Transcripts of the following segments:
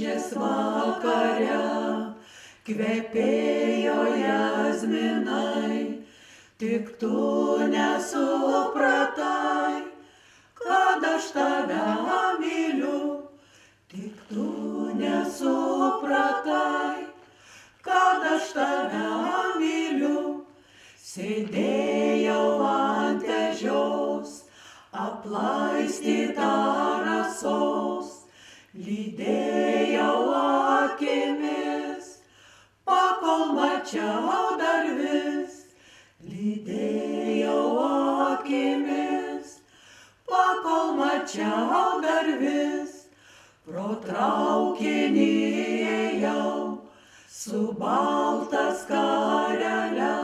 gegužės vakare kvepėjo jazminai, tik tu nesupratai, kad aš tave myliu, tik tu nesupratai, kad aš tave myliu. Sėdėjau ant ežios, aplaistyta rasos, lydėjau akimis, pakol mačiau dar vis, lydėjau akimis, pakol mačiau dar vis, pro traukinį ėjau su balta skarele,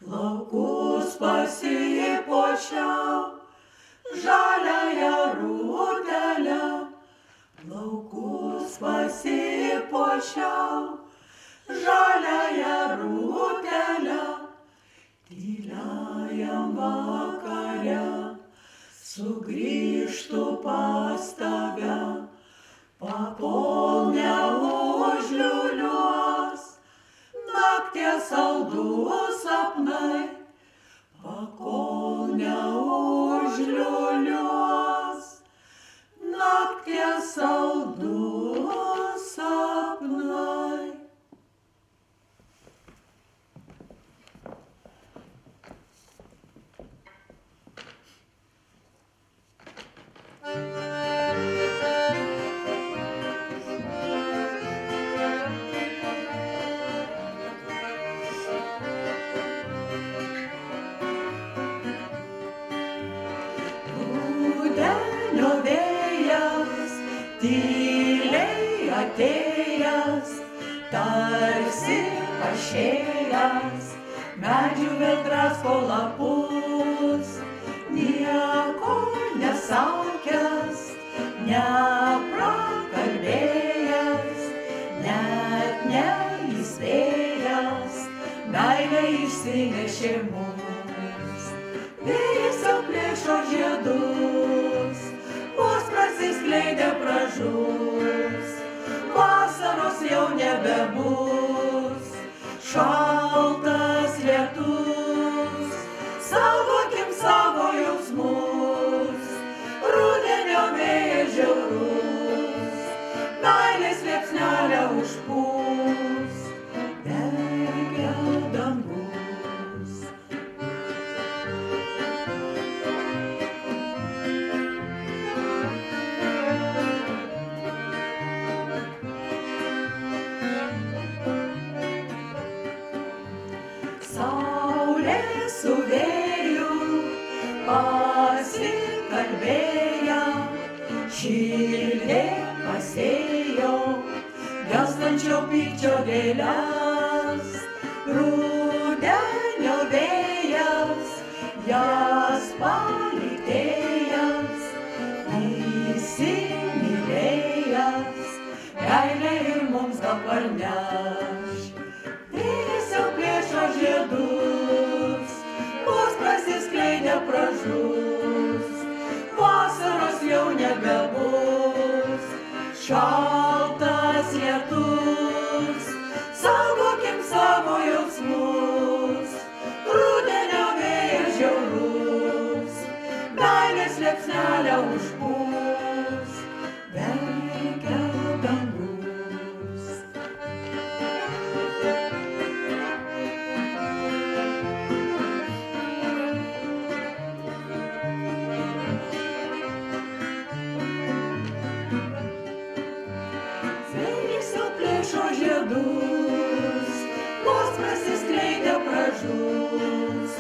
plaukus pasipuošiau žaliąją rūtelę, plaukus pasipuošiau žaliąją rūtelę, tyliajam vakare sugrįžtu pas tave, pakol neužliuliuos nakties saldus sapnai, pakol neužliuliuos nakties saldus sapnai. Rudenio vėjas tyliai atėjęs, tarsi pašėjęs, medžių vėl drasko lapus, nieko nesakęs, neprakalbėjęs, net neįspėjęs, meilė išsinešė mus. Vėjas aplėšo žiedus, vos prasiskleidė pražus, vasaros jau nebebus, šaltas lietus, saugokim savo jausmus, rudenio vėjas žiaurus, meilės liepsnelę užpūs, verkia dangus. Saulė su vėju pasikalbėję, šildė pasėjo gęstančio pykčio gėles, rudenio vėjas jas palytėjęs, įsimylėjęs, meilę ir mums gal parneš. Vėjas jau plėšo žiedus, vos prasiskleidė pražus, vasaros jau nebebus, šaltas lietus, saugokim savo jausmus, rudenio vėjas žiaurus, meilės liepsnelę užpūs, verkia dangus. Vėjas jau plėšo žiedus, vos prasiskleidė pražus,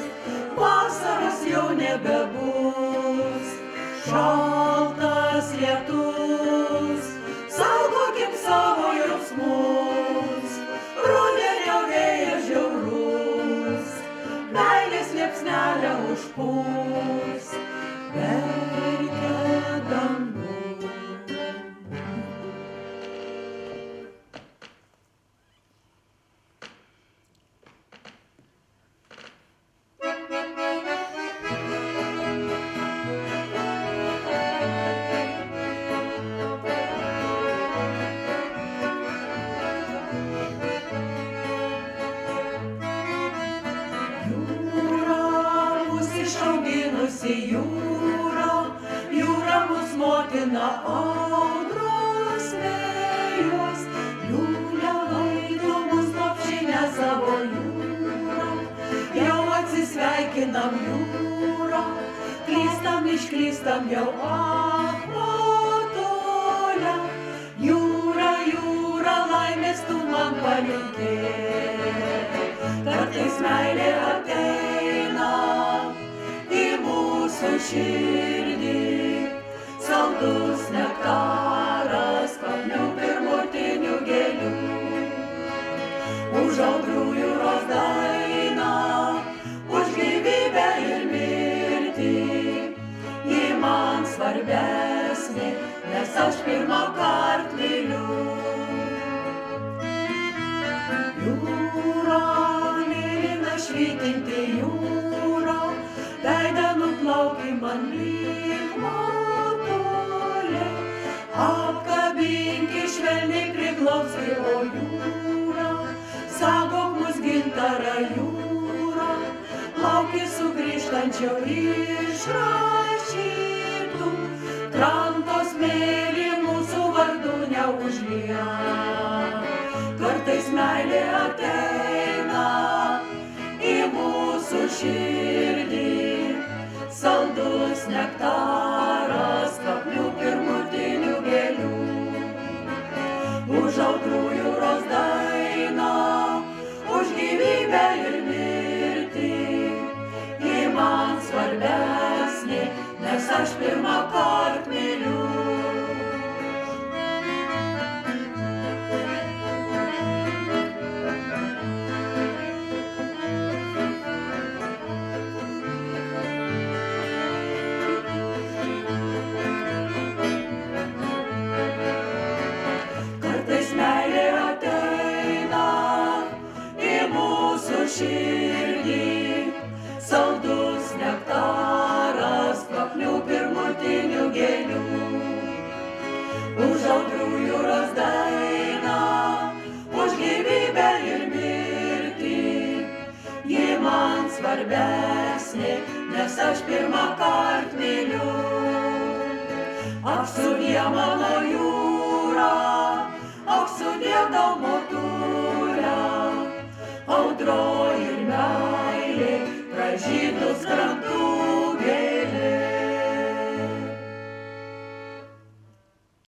vasaros jau nebebus, šaltas lietus, saugokim savo jausmus, rudenio vėjas žiaurus, meilės liepsnelę užpūs, verkia dangus. naikina audros vėjos, liūlia laidomus lopšinę savo jūrą. Jau atsisveikinam jūrą, klystam, išklystam jau akvatolia. Jūra, jūra, laimės tu man palinkėk. Kartais meilė ateina į mūsų širdį, saldus nektaras, kvapnių pirmutinių gėlių. Už audrų jūros dainą, už gyvybę ir mirtį, ji man svarbesnė, nes aš pirmąkart myliu. Jūra, mėlyna švytinti jūra, veidą nuplauki man lyg matolė. Apkabinki švelniai priglauski, o jūra, saugok mus gintarą jūra, lauki sugrįžtančio išrašytų, kranto smėlį mūsų vardų neužlieja. Kartais meilė ateina į mūsų širdį, saldus nektaras, kvapnių pirmutinių gėlių. Už audrų jūros dainą, už gyvybę ir mirtį, ji man svarbesnė, nes aš pirmąkart myliu. Širdį, saldus nektaras, kvapnių pirmutinių gėlių. Už audrų jūros dainą, už gyvybę ir mirtį, ji man svarbesnė, nes aš pirmąkart myliu. Ak sudie mano jūra, ak sudie tau motulė, audro ir meilė, pražytus krantus.